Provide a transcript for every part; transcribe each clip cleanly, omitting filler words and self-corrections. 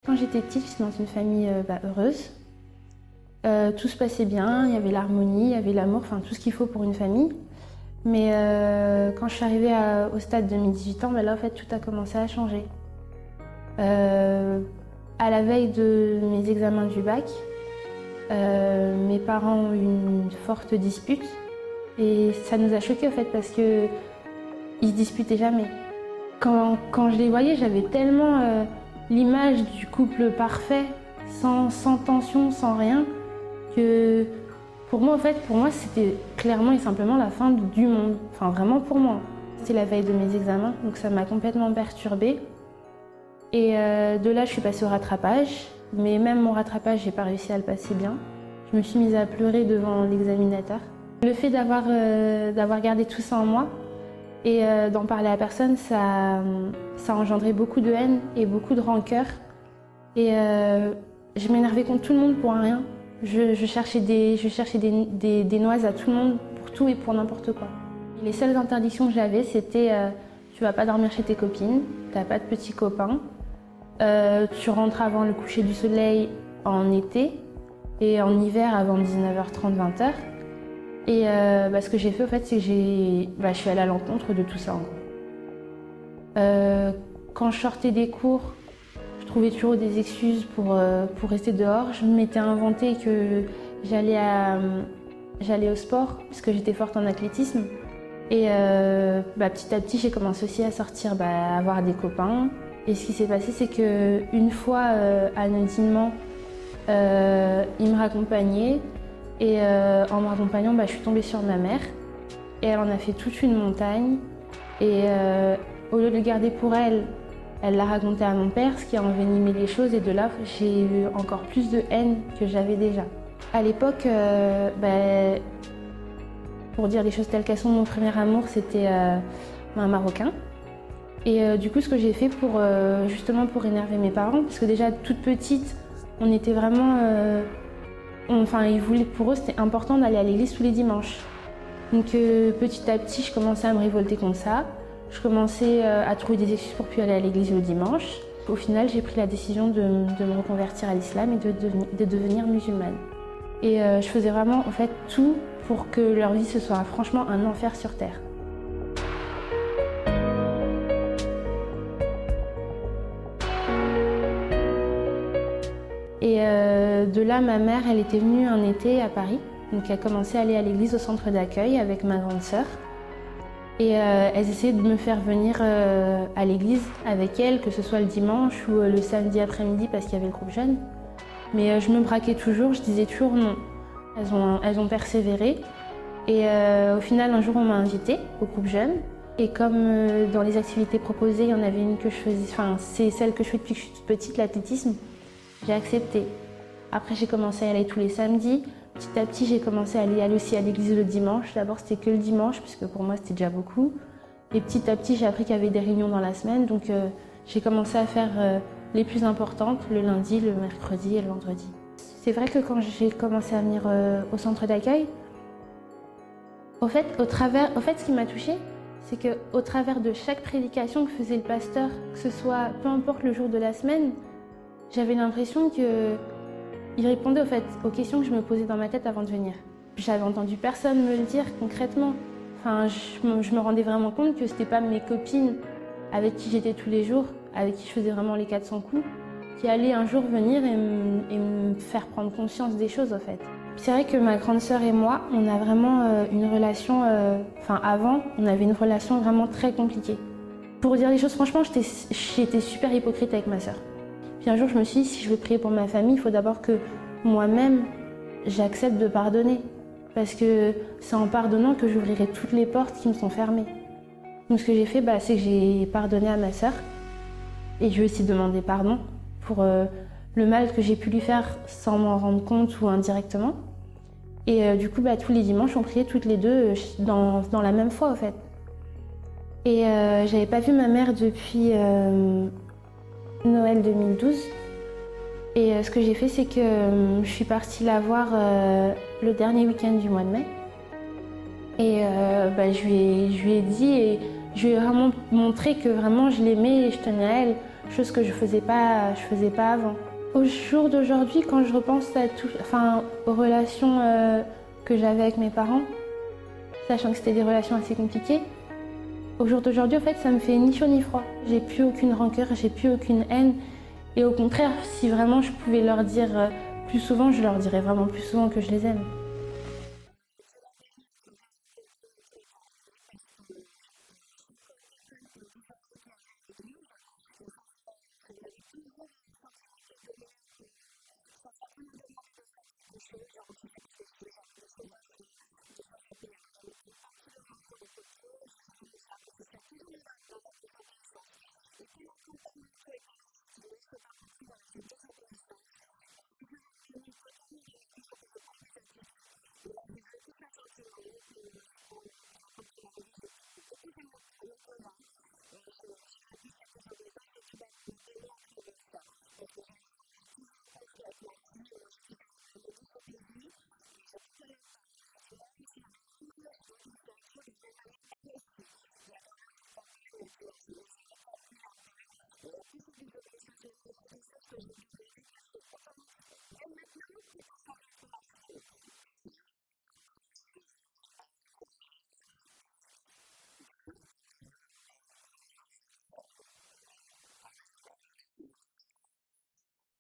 Quand j'étais petite, j'étais dans une famille heureuse. Tout se passait bien, il y avait l'harmonie, il y avait l'amour, enfin tout ce qu'il faut pour une famille. Mais quand je suis arrivée au stade de mes 18 ans, là en fait tout a commencé à changer. À la veille de mes examens du bac, mes parents ont eu une forte dispute et ça nous a choqués en fait parce qu'ils se disputaient jamais. Quand je les voyais, j'avais tellement l'image du couple parfait, sans tension, sans rien, que pour moi c'était clairement et simplement la fin du monde. Enfin vraiment pour moi. C'était la veille de mes examens, donc ça m'a complètement perturbée. Et de là, je suis passée au rattrapage. Mais même mon rattrapage, j'ai pas réussi à le passer bien. Je me suis mise à pleurer devant l'examinateur. Le fait d'avoir gardé tout ça en moi et d'en parler à personne, ça a engendré beaucoup de haine et beaucoup de rancœur. Et je m'énervais contre tout le monde pour un rien. Je cherchais des noises à tout le monde pour tout et pour n'importe quoi. Les seules interdictions que j'avais, c'était tu vas pas dormir chez tes copines, t'as pas de petits copains. Tu rentres avant le coucher du soleil en été et en hiver avant 19h30, 20h. Et ce que j'ai fait, en fait, c'est que je suis allée à l'encontre de tout ça. En gros. Quand je sortais des cours, je trouvais toujours des excuses pour rester dehors. Je m'étais inventé que j'allais au sport parce que j'étais forte en athlétisme. Et petit à petit, j'ai commencé aussi à sortir, à avoir des copains. Et ce qui s'est passé, c'est qu'une fois, anodinement, il me raccompagnait. Et en me raccompagnant, je suis tombée sur ma mère. Et elle en a fait toute une montagne. Et au lieu de le garder pour elle, elle l'a raconté à mon père, ce qui a envenimé les choses. Et de là, j'ai eu encore plus de haine que j'avais déjà. À l'époque, pour dire les choses telles qu'elles sont, mon premier amour, c'était un Marocain. Et du coup, ce que j'ai fait justement pour énerver mes parents, parce que déjà toute petite, on était vraiment, pour eux, c'était important d'aller à l'église tous les dimanches. Donc petit à petit, je commençais à me révolter contre ça. Je commençais à trouver des excuses pour plus aller à l'église le dimanche. Au final, j'ai pris la décision de me reconvertir à l'islam et de devenir musulmane. Et je faisais vraiment en fait tout pour que leur vie ce soit franchement un enfer sur terre. Et de là, ma mère, elle était venue un été à Paris. Donc elle a commencé à aller à l'église au centre d'accueil avec ma grande sœur. Et elles essayaient de me faire venir à l'église avec elles, que ce soit le dimanche ou le samedi après-midi parce qu'il y avait le groupe jeune. Mais je me braquais toujours, je disais toujours non. Elles ont persévéré. Et au final, un jour, on m'a invitée au groupe jeune. Et comme dans les activités proposées, il y en avait une que je faisais, c'est celle que je fais depuis que je suis toute petite, l'athlétisme. J'ai accepté. Après, j'ai commencé à y aller tous les samedis. Petit à petit, j'ai commencé à aller aussi à l'église le dimanche. D'abord, c'était que le dimanche, puisque pour moi, c'était déjà beaucoup. Et petit à petit, j'ai appris qu'il y avait des réunions dans la semaine. Donc, j'ai commencé à faire les plus importantes, le lundi, le mercredi et le vendredi. C'est vrai que quand j'ai commencé à venir au centre d'accueil, ce qui m'a touchée, c'est qu'au travers de chaque prédication que faisait le pasteur, que ce soit peu importe le jour de la semaine, j'avais l'impression qu'il répondait aux questions que je me posais dans ma tête avant de venir. J'avais entendu personne me le dire concrètement. Je me rendais vraiment compte que c'était pas mes copines avec qui j'étais tous les jours, avec qui je faisais vraiment les 400 coups, qui allaient un jour venir et me faire prendre conscience des choses en fait. C'est vrai que ma grande sœur et moi, on a vraiment une relation, avant, on avait une relation vraiment très compliquée. Pour dire les choses franchement, j'étais super hypocrite avec ma sœur. Puis un jour, je me suis dit, si je veux prier pour ma famille, il faut d'abord que moi-même, j'accepte de pardonner. Parce que c'est en pardonnant que j'ouvrirai toutes les portes qui me sont fermées. Donc ce que j'ai fait, c'est que j'ai pardonné à ma sœur. Et je lui ai aussi demandé pardon pour le mal que j'ai pu lui faire sans m'en rendre compte ou indirectement. Et du coup, tous les dimanches, on priait toutes les deux dans la même foi, en fait. Et j'avais pas vu ma mère depuis Noël 2012. Et ce que j'ai fait, c'est que je suis partie la voir le dernier week-end du mois de mai. Et je lui ai dit et je lui ai vraiment montré que vraiment je l'aimais et je tenais à elle. chose que je faisais pas avant. Au jour d'aujourd'hui, quand je repense aux relations que j'avais avec mes parents, sachant que c'était des relations assez compliquées, au jour d'aujourd'hui, en fait, ça me fait ni chaud ni froid. J'ai plus aucune rancœur, j'ai plus aucune haine. Et au contraire, si vraiment je pouvais leur dire plus souvent, je leur dirais vraiment plus souvent que je les aime.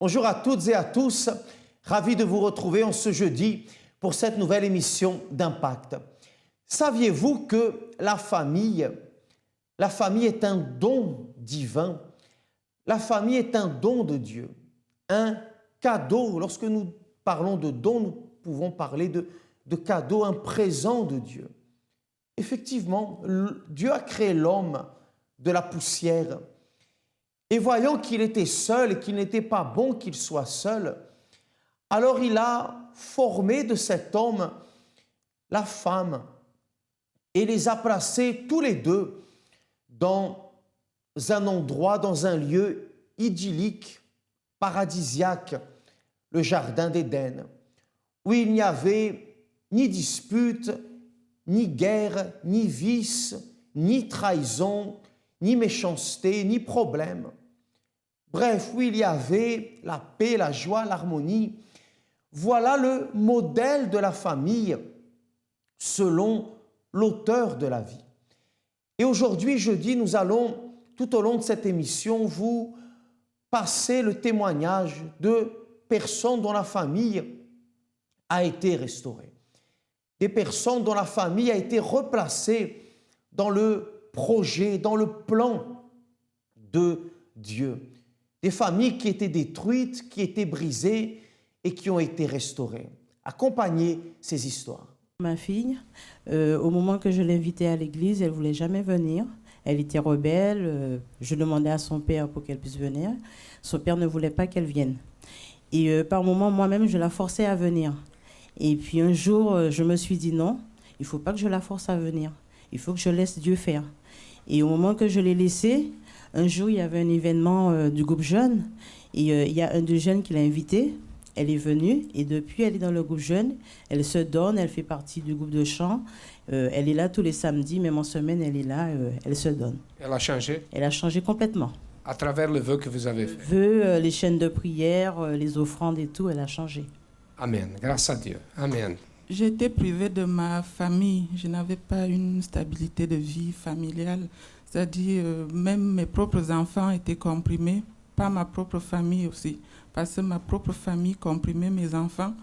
Bonjour à toutes et à tous, ravi de vous retrouver en ce jeudi pour cette nouvelle émission d'Impact. Saviez-vous que la famille est un don divin, la famille est un don de Dieu, un cadeau. Lorsque nous parlons de don, nous pouvons parler de cadeau, un présent de Dieu. Effectivement, Dieu a créé l'homme de la poussière. Et voyant qu'il était seul et qu'il n'était pas bon qu'il soit seul, alors il a formé de cet homme la femme et les a placés tous les deux dans un endroit, dans un lieu idyllique, paradisiaque, le jardin d'Éden, où il n'y avait ni dispute, ni guerre, ni vice, ni trahison, ni méchanceté, ni problème. Bref, où il y avait la paix, la joie, l'harmonie. Voilà le modèle de la famille selon l'auteur de la vie. Et aujourd'hui, jeudi, nous allons, tout au long de cette émission, vous passer le témoignage de personnes dont la famille a été restaurée. Des personnes dont la famille a été replacée dans le projet, dans le plan de Dieu. Des familles qui étaient détruites, qui étaient brisées et qui ont été restaurées. Accompagnez ces histoires. Ma fille, au moment que je l'invitais à l'église, elle ne voulait jamais venir. Elle était rebelle. Je demandais à son père pour qu'elle puisse venir. Son père ne voulait pas qu'elle vienne. Et par moments, moi-même, je la forçais à venir. Et puis un jour, je me suis dit non, il ne faut pas que je la force à venir. Il faut que je laisse Dieu faire. Et au moment que je l'ai laissée, un jour, il y avait un événement du groupe jeune. Et il y a un des jeunes qui l'a invitée. Elle est venue et depuis, elle est dans le groupe jeune. Elle se donne, elle fait partie du groupe de chant. Elle est là tous les samedis, même en semaine, elle est là, elle se donne. Elle a changé? Elle a changé complètement. À travers le vœu que vous avez fait? Le vœu, les chaînes de prière, les offrandes et tout, elle a changé. Amen. Grâce à Dieu. Amen. J'étais privée de ma famille. Je n'avais pas une stabilité de vie familiale. C'est-à-dire, même mes propres enfants étaient comprimés, pas ma propre famille aussi. Parce que ma propre famille comprimait mes enfants,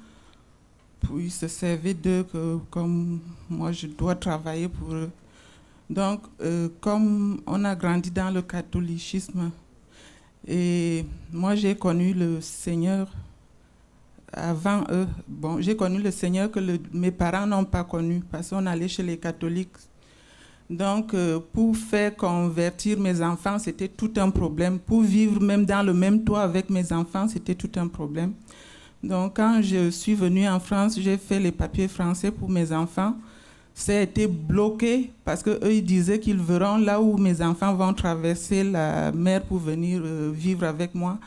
puis se servait d'eux comme moi, je dois travailler pour eux. Donc, comme on a grandi dans le catholicisme, et moi j'ai connu le Seigneur avant eux. Bon, j'ai connu le Seigneur que mes parents n'ont pas connu, parce qu'on allait chez les catholiques. Donc, pour faire convertir mes enfants, c'était tout un problème. Pour vivre même dans le même toit avec mes enfants, c'était tout un problème. Donc, quand je suis venue en France, j'ai fait les papiers français pour mes enfants. Ça a été bloqué parce qu'eux, ils disaient qu'ils verront là où mes enfants vont traverser la mer pour venir vivre avec moi.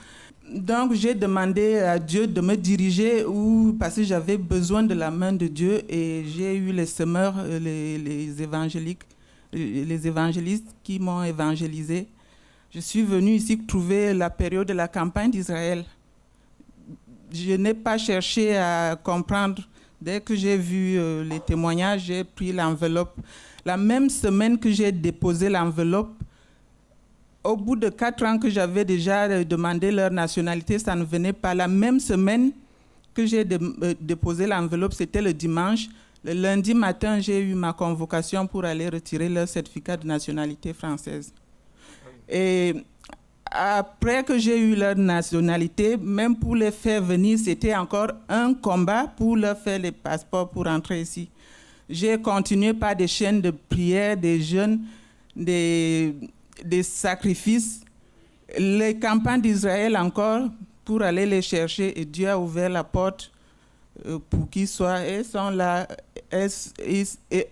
Donc, j'ai demandé à Dieu de me diriger parce que j'avais besoin de la main de Dieu et j'ai eu les semeurs, les évangélistes qui m'ont évangélisé. Je suis venue ici trouver la période de la campagne d'Israël. Je n'ai pas cherché à comprendre. Dès que j'ai vu les témoignages, j'ai pris l'enveloppe. La même semaine que j'ai déposé l'enveloppe, au bout de 4 ans que j'avais déjà demandé leur nationalité, ça ne venait pas. La même semaine que j'ai déposé l'enveloppe, c'était le dimanche. Le lundi matin, j'ai eu ma convocation pour aller retirer leur certificat de nationalité française. Et après que j'ai eu leur nationalité, même pour les faire venir, c'était encore un combat pour leur faire les passeports pour entrer ici. J'ai continué par des chaînes de prière, des jeûnes, des sacrifices, les campagnes d'Israël encore pour aller les chercher. Et Dieu a ouvert la porte pour qu'ils soient. Ils sont là. Et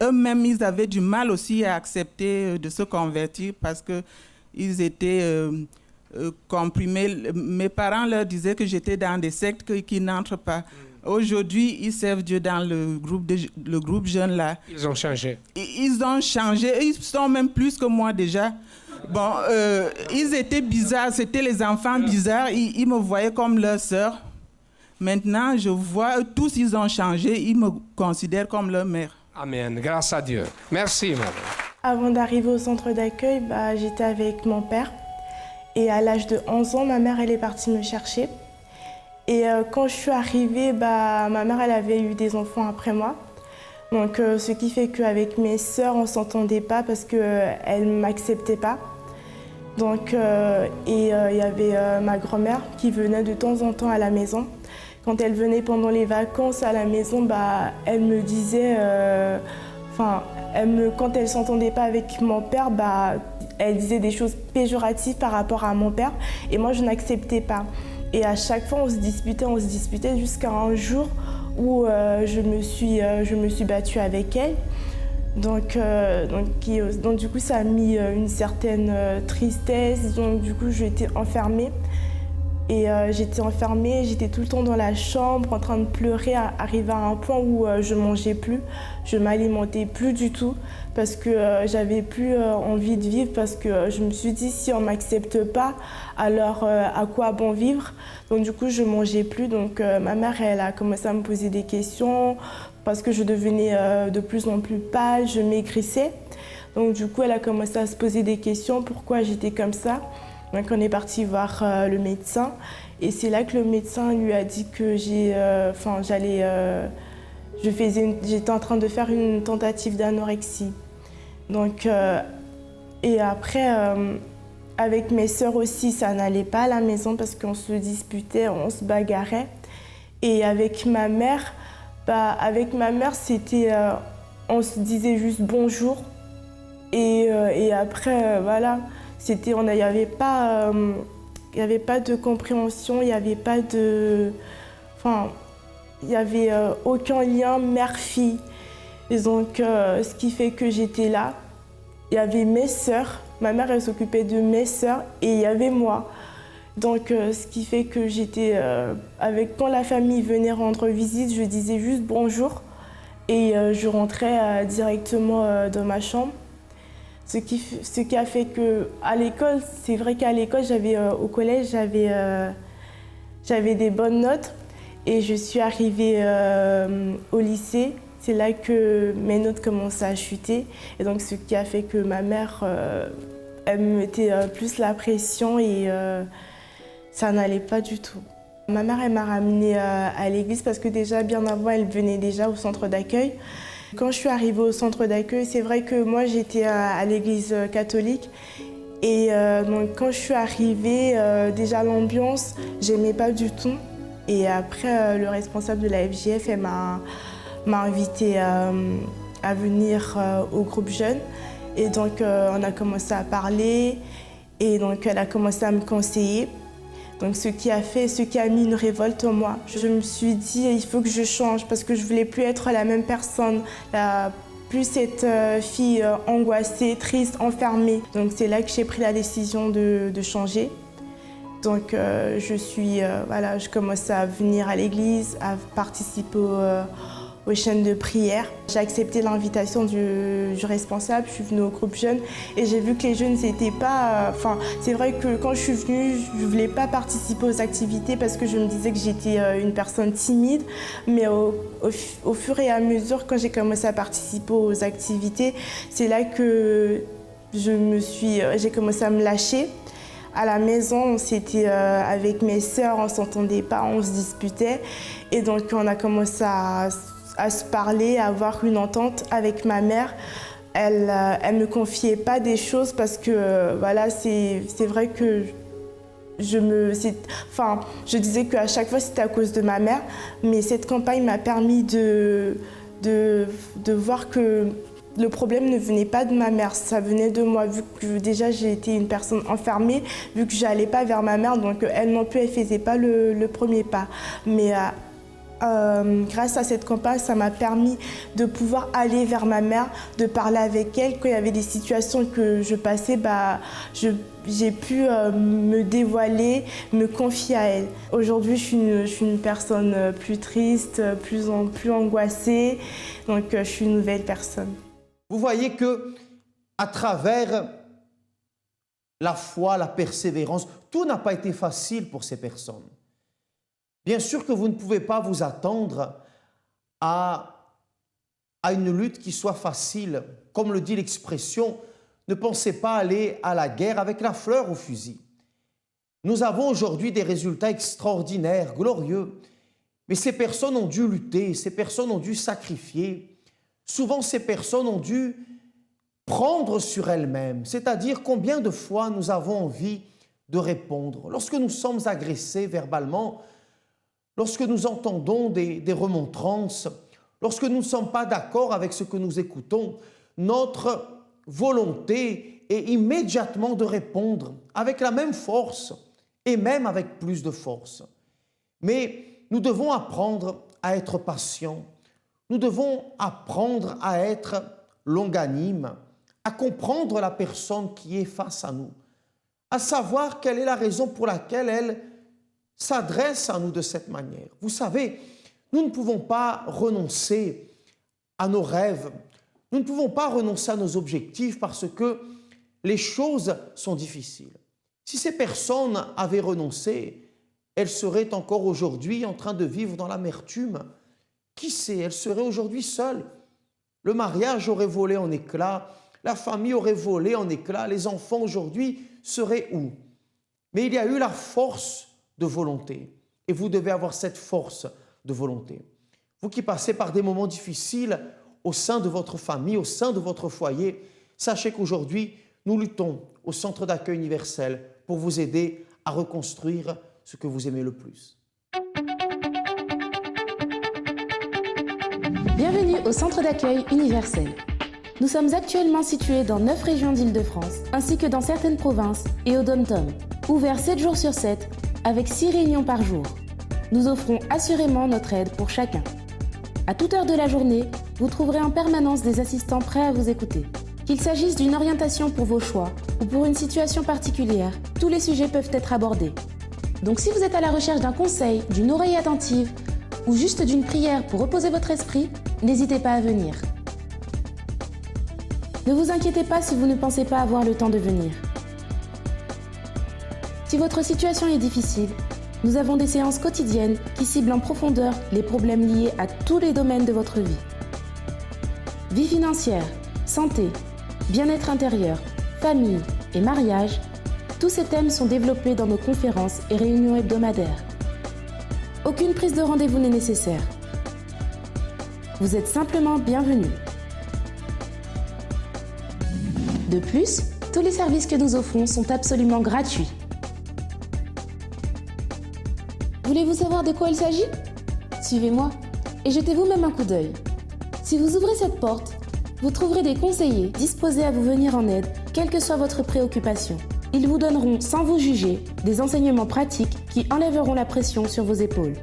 eux-mêmes, ils avaient du mal aussi à accepter de se convertir parce qu'ils étaient comprimés. Mes parents leur disaient que j'étais dans des sectes qui n'entrent pas. Aujourd'hui, ils servent Dieu dans le groupe jeune là. Ils ont changé. Ils ont changé. Ils sont même plus que moi déjà. Bon, ils étaient bizarres. C'était les enfants bizarres. Ils me voyaient comme leur sœur. Maintenant, je vois tous, ils ont changé. Ils me considèrent comme leur mère. Amen. Grâce à Dieu. Merci, madame. Avant d'arriver au centre d'accueil, j'étais avec mon père. Et à l'âge de 11 ans, ma mère, elle est partie me chercher. Et quand je suis arrivée, ma mère, elle avait eu des enfants après moi. Donc, ce qui fait qu'avec mes sœurs, on ne s'entendait pas parce qu'elles ne m'acceptaient pas. Donc, il y avait ma grand-mère qui venait de temps en temps à la maison. Quand elle venait pendant les vacances à la maison, elle me disait... quand elle ne s'entendait pas avec mon père, elle disait des choses péjoratives par rapport à mon père. Et moi, je n'acceptais pas. Et à chaque fois, on se disputait jusqu'à un jour où je me suis battue avec elle. Donc, du coup, ça a mis une certaine tristesse. Donc, du coup, j'étais enfermée. Et j'étais tout le temps dans la chambre en train de pleurer, arrivé à un point où je mangeais plus, je m'alimentais plus du tout parce que j'avais plus envie de vivre parce que je me suis dit si on m'accepte pas, alors à quoi bon vivre? Donc du coup je mangeais plus, donc ma mère elle a commencé à me poser des questions parce que je devenais de plus en plus pâle, je maigrissais. Donc du coup elle a commencé à se poser des questions, pourquoi j'étais comme ça. Donc on est parti voir le médecin et c'est là que le médecin lui a dit que j'étais en train de faire une tentative d'anorexie. Donc et après avec mes sœurs aussi ça n'allait pas à la maison parce qu'on se disputait, on se bagarrait. Et avec ma mère, c'était on se disait juste bonjour et après voilà. Il n'y avait pas de compréhension, il n'y avait pas de... il n'y avait aucun lien mère-fille. Et donc, ce qui fait que j'étais là, il y avait mes sœurs, ma mère elle s'occupait de mes sœurs et il y avait moi. Donc, ce qui fait que j'étais... quand la famille venait rendre visite, je disais juste bonjour et je rentrais directement dans ma chambre. Ce qui a fait qu'à l'école, c'est vrai qu'à l'école, au collège, j'avais des bonnes notes et je suis arrivée au lycée. C'est là que mes notes commençaient à chuter et donc ce qui a fait que ma mère, elle me mettait plus la pression et ça n'allait pas du tout. Ma mère, elle m'a ramenée à l'église parce que déjà, bien avant, elle venait déjà au centre d'accueil. Quand je suis arrivée au centre d'accueil, c'est vrai que moi j'étais à l'église catholique et donc quand je suis arrivée, déjà l'ambiance, j'aimais pas du tout. Et après, le responsable de la FJF m'a invitée à venir au groupe jeune. Et donc on a commencé à parler et donc elle a commencé à me conseiller. Donc ce qui a mis une révolte en moi. Je me suis dit, il faut que je change parce que je ne voulais plus être la même personne, plus cette fille angoissée, triste, enfermée. Donc c'est là que j'ai pris la décision de changer. Donc je commençais à venir à l'église, à participer aux chaînes de prière. J'ai accepté l'invitation du responsable, je suis venue au groupe jeune et j'ai vu que les jeunes n'étaient pas... c'est vrai que quand je suis venue, je ne voulais pas participer aux activités parce que je me disais que j'étais une personne timide, mais au fur et à mesure, quand j'ai commencé à participer aux activités, c'est là que j'ai commencé à me lâcher. À la maison, c'était avec mes sœurs, on ne s'entendait pas, on se disputait. Et donc, on a commencé à se parler, à avoir une entente avec ma mère. Elle ne me confiait pas des choses parce que, voilà, c'est vrai que je disais qu'à chaque fois, c'était à cause de ma mère. Mais cette campagne m'a permis de voir que le problème ne venait pas de ma mère, ça venait de moi, vu que déjà j'ai été une personne enfermée, vu que je n'allais pas vers ma mère, donc elle non plus, elle ne faisait pas le premier pas. Mais grâce à cette campagne, ça m'a permis de pouvoir aller vers ma mère, de parler avec elle. Quand il y avait des situations que je passais, j'ai pu me dévoiler, me confier à elle. Aujourd'hui, je suis une personne plus triste, plus angoissée, donc je suis une nouvelle personne. Vous voyez que à travers la foi, la persévérance, tout n'a pas été facile pour ces personnes. Bien sûr que vous ne pouvez pas vous attendre à une lutte qui soit facile. Comme le dit l'expression, ne pensez pas aller à la guerre avec la fleur au fusil. Nous avons aujourd'hui des résultats extraordinaires, glorieux, mais ces personnes ont dû lutter, ces personnes ont dû sacrifier. Souvent, ces personnes ont dû prendre sur elles-mêmes, c'est-à-dire combien de fois nous avons envie de répondre. Lorsque nous sommes agressés verbalement, lorsque nous entendons des remontrances, lorsque nous ne sommes pas d'accord avec ce que nous écoutons, notre volonté est immédiatement de répondre avec la même force et même avec plus de force. Mais nous devons apprendre à être patients. Nous devons apprendre à être longanime, à comprendre la personne qui est face à nous, à savoir quelle est la raison pour laquelle elle s'adresse à nous de cette manière. Vous savez, nous ne pouvons pas renoncer à nos rêves, nous ne pouvons pas renoncer à nos objectifs parce que les choses sont difficiles. Si ces personnes avaient renoncé, elles seraient encore aujourd'hui en train de vivre dans l'amertume. Qui sait, elle serait aujourd'hui seule. Le mariage aurait volé en éclats, la famille aurait volé en éclats, les enfants aujourd'hui seraient où? Mais il y a eu la force de volonté et vous devez avoir cette force de volonté. Vous qui passez par des moments difficiles au sein de votre famille, au sein de votre foyer, sachez qu'aujourd'hui, nous luttons au Centre d'accueil universel pour vous aider à reconstruire ce que vous aimez le plus. Bienvenue au Centre d'accueil universel. Nous sommes actuellement situés dans 9 régions d'Île-de-France, ainsi que dans certaines provinces et au dom-tom, ouverts 7 jours sur 7, avec 6 réunions par jour. Nous offrons assurément notre aide pour chacun. À toute heure de la journée, vous trouverez en permanence des assistants prêts à vous écouter. Qu'il s'agisse d'une orientation pour vos choix ou pour une situation particulière, tous les sujets peuvent être abordés. Donc si vous êtes à la recherche d'un conseil, d'une oreille attentive, ou juste d'une prière pour reposer votre esprit, n'hésitez pas à venir. Ne vous inquiétez pas si vous ne pensez pas avoir le temps de venir. Si votre situation est difficile, nous avons des séances quotidiennes qui ciblent en profondeur les problèmes liés à tous les domaines de votre vie. Vie financière, santé, bien-être intérieur, famille et mariage, tous ces thèmes sont développés dans nos conférences et réunions hebdomadaires. Aucune prise de rendez-vous n'est nécessaire. Vous êtes simplement bienvenus. De plus, tous les services que nous offrons sont absolument gratuits. Voulez-vous savoir de quoi il s'agit? Suivez-moi et jetez vous-même un coup d'œil. Si vous ouvrez cette porte, vous trouverez des conseillers disposés à vous venir en aide, quelle que soit votre préoccupation. Ils vous donneront, sans vous juger, des enseignements pratiques qui enlèveront la pression sur vos épaules.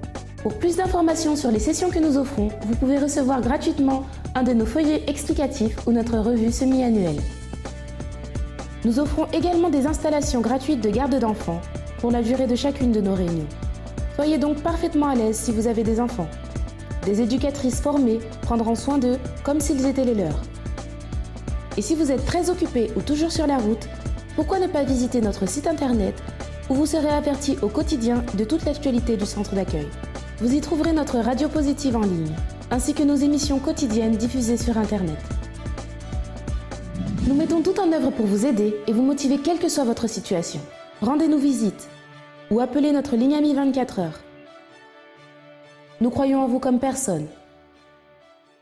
Pour plus d'informations sur les sessions que nous offrons, vous pouvez recevoir gratuitement un de nos feuillets explicatifs ou notre revue semi-annuelle. Nous offrons également des installations gratuites de garde d'enfants pour la durée de chacune de nos réunions. Soyez donc parfaitement à l'aise si vous avez des enfants. Des éducatrices formées prendront soin d'eux comme s'ils étaient les leurs. Et si vous êtes très occupé ou toujours sur la route, pourquoi ne pas visiter notre site internet où vous serez averti au quotidien de toute l'actualité du centre d'accueil. Vous y trouverez notre radio positive en ligne, ainsi que nos émissions quotidiennes diffusées sur internet. Nous mettons tout en œuvre pour vous aider et vous motiver quelle que soit votre situation. Rendez-nous visite ou appelez notre ligne amie 24 heures. Nous croyons en vous comme personne.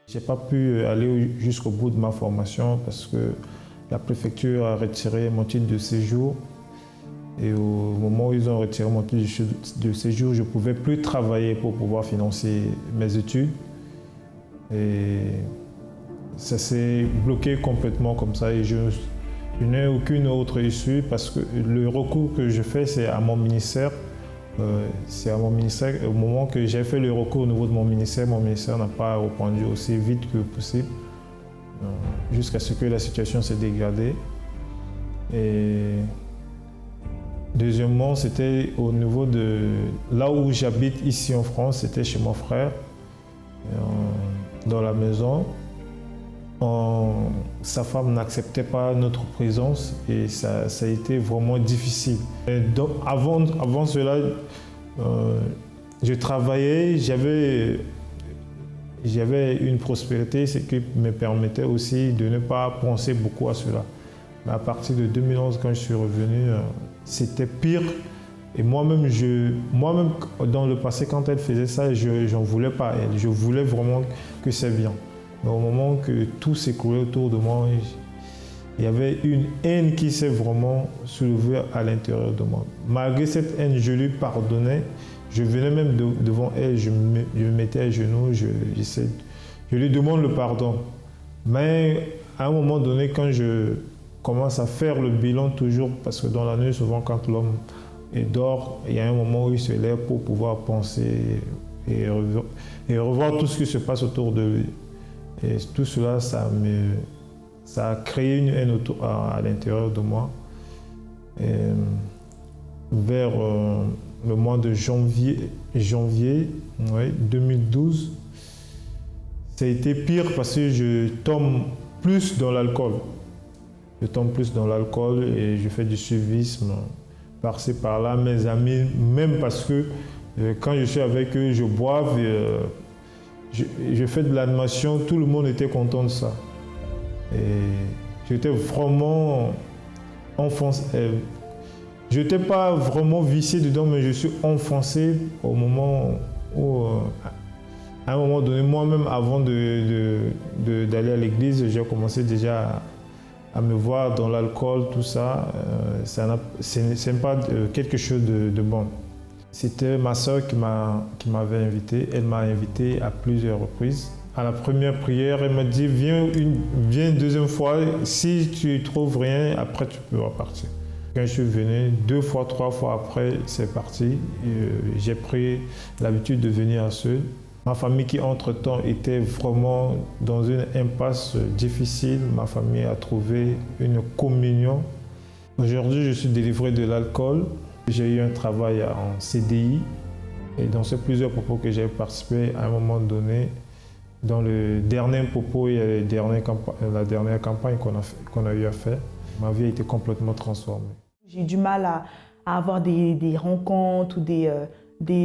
Je n'ai pas pu aller jusqu'au bout de ma formation parce que la préfecture a retiré mon titre de séjour. Et au moment où ils ont retiré mon titre de séjour, je ne pouvais plus travailler pour pouvoir financer mes études. Et ça s'est bloqué complètement comme ça et je n'ai aucune autre issue parce que le recours que je fais, c'est à mon ministère. C'est à mon ministère. Au moment que j'ai fait le recours au niveau de mon ministère n'a pas répondu aussi vite que possible jusqu'à ce que la situation s'est dégradée. Et deuxièmement, c'était au niveau de là où j'habite ici en France, c'était chez mon frère, dans la maison. Sa femme n'acceptait pas notre présence et ça a été vraiment difficile. Et donc, avant cela, je travaillais, j'avais une prospérité, ce qui me permettait aussi de ne pas penser beaucoup à cela. Mais à partir de 2011, quand je suis revenu, c'était pire. Et moi-même, dans le passé, quand elle faisait ça, je n'en voulais pas elle. Je voulais vraiment que ça vienne. Mais au moment que tout s'écoulait autour de moi, il y avait une haine qui s'est vraiment soulevée à l'intérieur de moi. Malgré cette haine, je lui pardonnais. Je venais même devant elle, je me mettais à genoux, je lui demande le pardon. Mais à un moment donné, quand je commence à faire le bilan toujours, parce que dans la nuit, souvent quand l'homme dort, il y a un moment où il se lève pour pouvoir penser et revoir tout ce qui se passe autour de lui. Et tout cela, ça a créé une haine à l'intérieur de moi. Et vers le mois de janvier 2012, ça a été pire parce que je tombe plus dans l'alcool. Je tombe plus dans l'alcool et je fais du suivisme par-ci par-là. Mes amis, même parce que quand je suis avec eux, je boive. Je fais de l'animation, tout le monde était content de ça. Et j'étais vraiment enfoncé. Je n'étais pas vraiment vicié dedans, mais je suis enfoncé au moment où, à un moment donné, moi-même, avant d'aller à l'église, j'ai commencé déjà à me voir dans l'alcool, tout ça. Ce n'est pas quelque chose de bon. C'était ma soeur qui m'avait invité. Elle m'a invité à plusieurs reprises. À la première prière, elle m'a dit viens une deuxième fois. Si tu ne trouves rien, après tu peux repartir. Quand je suis venu, 2 fois, 3 fois après, c'est parti. J'ai pris l'habitude de venir seul. Ma famille qui entre-temps était vraiment dans une impasse difficile. Ma famille a trouvé une communion. Aujourd'hui, je suis délivré de l'alcool. J'ai eu un travail en CDI et dans ces plusieurs propos que j'ai participé à un moment donné, dans le dernier propos et la dernière campagne qu'on a eu à faire, ma vie a été complètement transformée. J'ai eu du mal à avoir des rencontres ou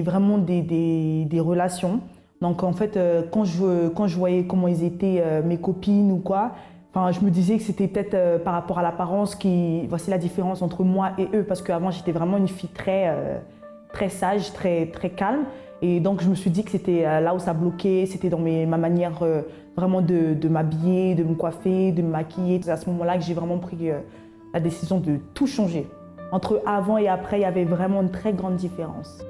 vraiment des relations. Donc en fait, quand je voyais comment ils étaient, mes copines ou quoi, enfin, je me disais que c'était peut-être par rapport à l'apparence voici la différence entre moi et eux, parce qu'avant j'étais vraiment une fille très sage, très calme, et donc je me suis dit que c'était là où ça bloquait, c'était dans ma manière vraiment de m'habiller, de me coiffer, de me maquiller. C'est à ce moment-là que j'ai vraiment pris la décision de tout changer. Entre avant et après, il y avait vraiment une très grande différence.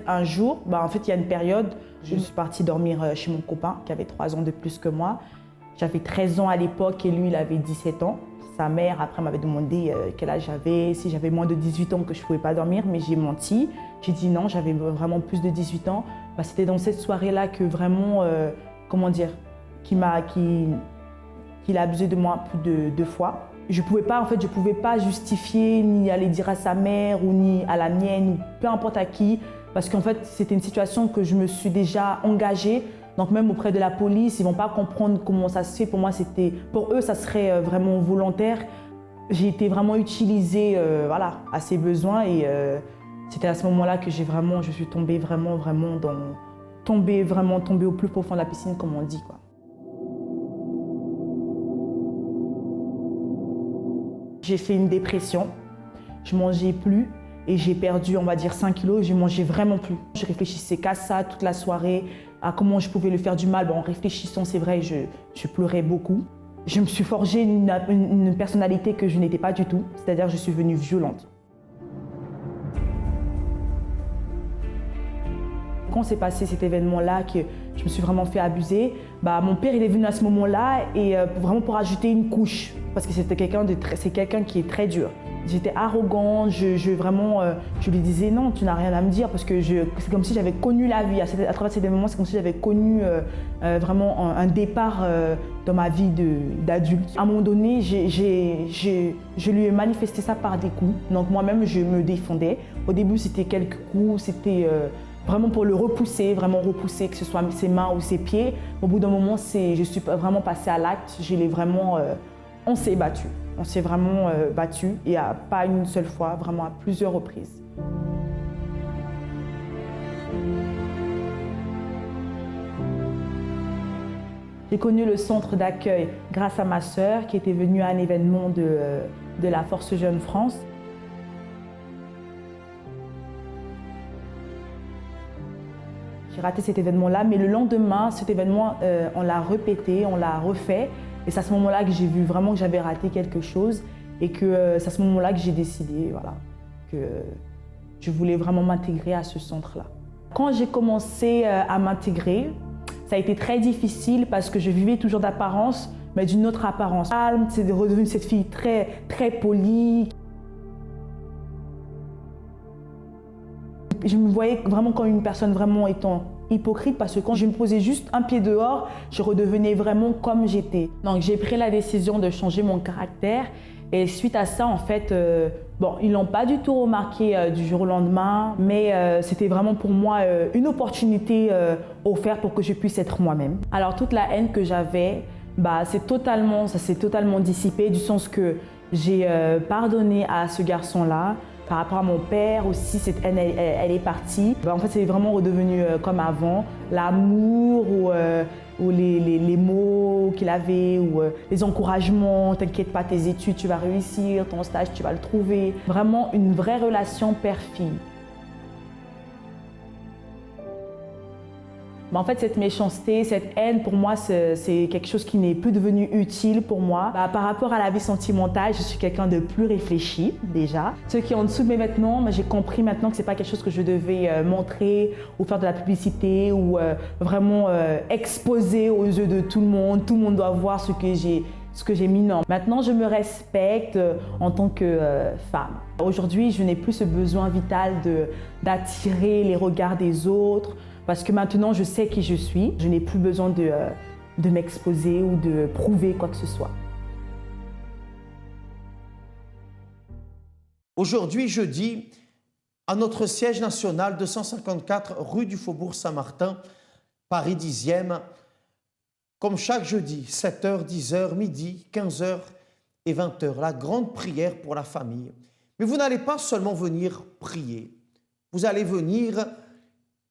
Un jour, en fait, il y a une période, je suis partie dormir chez mon copain qui avait 3 ans de plus que moi. J'avais 13 ans à l'époque et lui, il avait 17 ans. Sa mère, après, m'avait demandé quel âge j'avais, si j'avais moins de 18 ans que je ne pouvais pas dormir, mais j'ai menti. J'ai dit non, j'avais vraiment plus de 18 ans. C'était dans cette soirée-là que vraiment, qu'il a abusé de moi plus de 2 fois. je pouvais pas justifier ni aller dire à sa mère ou ni à la mienne ou peu importe à qui, parce qu'en fait c'était une situation que je me suis déjà engagée. Donc même auprès de la police, ils vont pas comprendre comment ça se fait. Pour eux, ça serait vraiment volontaire. J'ai été vraiment utilisée, voilà, à ses besoins et c'était à ce moment-là que je suis tombée vraiment tombée au plus profond de la piscine, comme on dit, quoi. J'ai fait une dépression, je mangeais plus et j'ai perdu, on va dire, 5 kilos, je mangeais vraiment plus. Je réfléchissais qu'à ça toute la soirée, à comment je pouvais lui faire du mal. Bon, en réfléchissant, c'est vrai, je pleurais beaucoup. Je me suis forgé une personnalité que je n'étais pas du tout, c'est-à-dire que je suis devenue violente. Quand s'est passé cet événement-là, que je me suis vraiment fait abuser, mon père il est venu à ce moment-là et vraiment pour ajouter une couche, parce que c'est quelqu'un qui est très dur. J'étais arrogante, je lui disais non, tu n'as rien à me dire, parce que c'est comme si j'avais connu la vie. À travers ces moments, c'est comme si j'avais connu vraiment un départ dans ma vie d'adulte. À un moment donné, je lui ai manifesté ça par des coups. Donc moi-même, je me défendais. Au début, c'était quelques coups, c'était vraiment pour le repousser, que ce soit ses mains ou ses pieds. Au bout d'un moment, je suis vraiment passée à l'acte. On s'est battu. On s'est vraiment battu, et pas une seule fois, vraiment à plusieurs reprises. J'ai connu le centre d'accueil grâce à ma sœur qui était venue à un événement de la Force Jeune France. J'ai raté cet événement-là, mais le lendemain, cet événement, on l'a répété, on l'a refait. Et c'est à ce moment-là que j'ai vu vraiment que j'avais raté quelque chose et que c'est à ce moment-là que j'ai décidé, voilà, que je voulais vraiment m'intégrer à ce centre-là. Quand j'ai commencé à m'intégrer, ça a été très difficile parce que je vivais toujours d'apparence, mais d'une autre apparence. Calme, c'est redevenu cette fille très, très polie. Je me voyais vraiment comme une personne vraiment étant hypocrite, parce que quand je me posais juste un pied dehors, je redevenais vraiment comme j'étais. Donc j'ai pris la décision de changer mon caractère, et suite à ça, en fait, ils l'ont pas du tout remarqué du jour au lendemain, mais c'était vraiment pour moi une opportunité offerte pour que je puisse être moi-même. Alors toute la haine que j'avais, ça s'est totalement dissipé, du sens que j'ai pardonné à ce garçon-là. Par rapport à mon père aussi, cette haine, elle est partie. En fait, c'est vraiment redevenu comme avant. L'amour ou les mots qu'il avait, ou les encouragements. T'inquiète pas, tes études, tu vas réussir. Ton stage, tu vas le trouver. Vraiment une vraie relation père-fille. En fait, cette méchanceté, cette haine, pour moi, c'est quelque chose qui n'est plus devenu utile pour moi. Par rapport à la vie sentimentale, je suis quelqu'un de plus réfléchi, déjà. Ceux qui ont en dessous de mes vêtements, j'ai compris maintenant que ce n'est pas quelque chose que je devais montrer ou faire de la publicité ou vraiment exposer aux yeux de tout le monde. Tout le monde doit voir ce que j'ai mis. Non. Maintenant, je me respecte en tant que femme. Aujourd'hui, je n'ai plus ce besoin vital d'attirer les regards des autres. Parce que maintenant, je sais qui je suis. Je n'ai plus besoin de m'exposer ou de prouver quoi que ce soit. Aujourd'hui, jeudi, à notre siège national 254 rue du Faubourg Saint-Martin, Paris 10e, comme chaque jeudi, 7h, 10h, midi, 15h et 20h, la grande prière pour la famille. Mais vous n'allez pas seulement venir prier, vous allez venir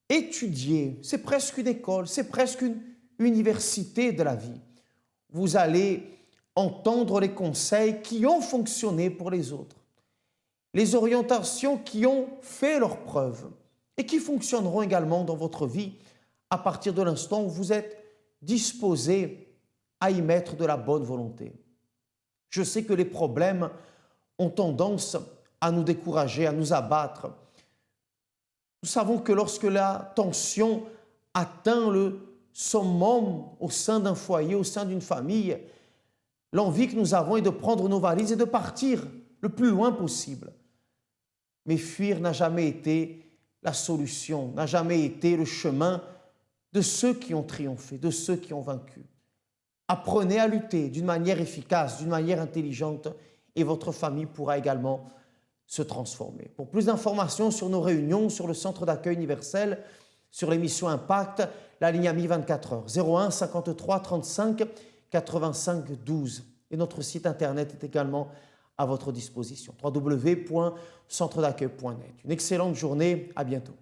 étudier, c'est presque une école, c'est presque une université de la vie. Vous allez entendre les conseils qui ont fonctionné pour les autres, les orientations qui ont fait leurs preuves et qui fonctionneront également dans votre vie à partir de l'instant où vous êtes disposé à y mettre de la bonne volonté. Je sais que les problèmes ont tendance à nous décourager, à nous abattre. Nous savons que lorsque la tension atteint le summum au sein d'un foyer, au sein d'une famille, l'envie que nous avons est de prendre nos valises et de partir le plus loin possible. Mais fuir n'a jamais été la solution, n'a jamais été le chemin de ceux qui ont triomphé, de ceux qui ont vaincu. Apprenez à lutter d'une manière efficace, d'une manière intelligente et votre famille pourra également se transformer. Pour plus d'informations sur nos réunions, sur le centre d'accueil universel, sur l'émission Impact, la ligne AMI 24 heures, 01 53 35 85 12. Et notre site internet est également à votre disposition, www.centredaccueil.net. Une excellente journée, à bientôt.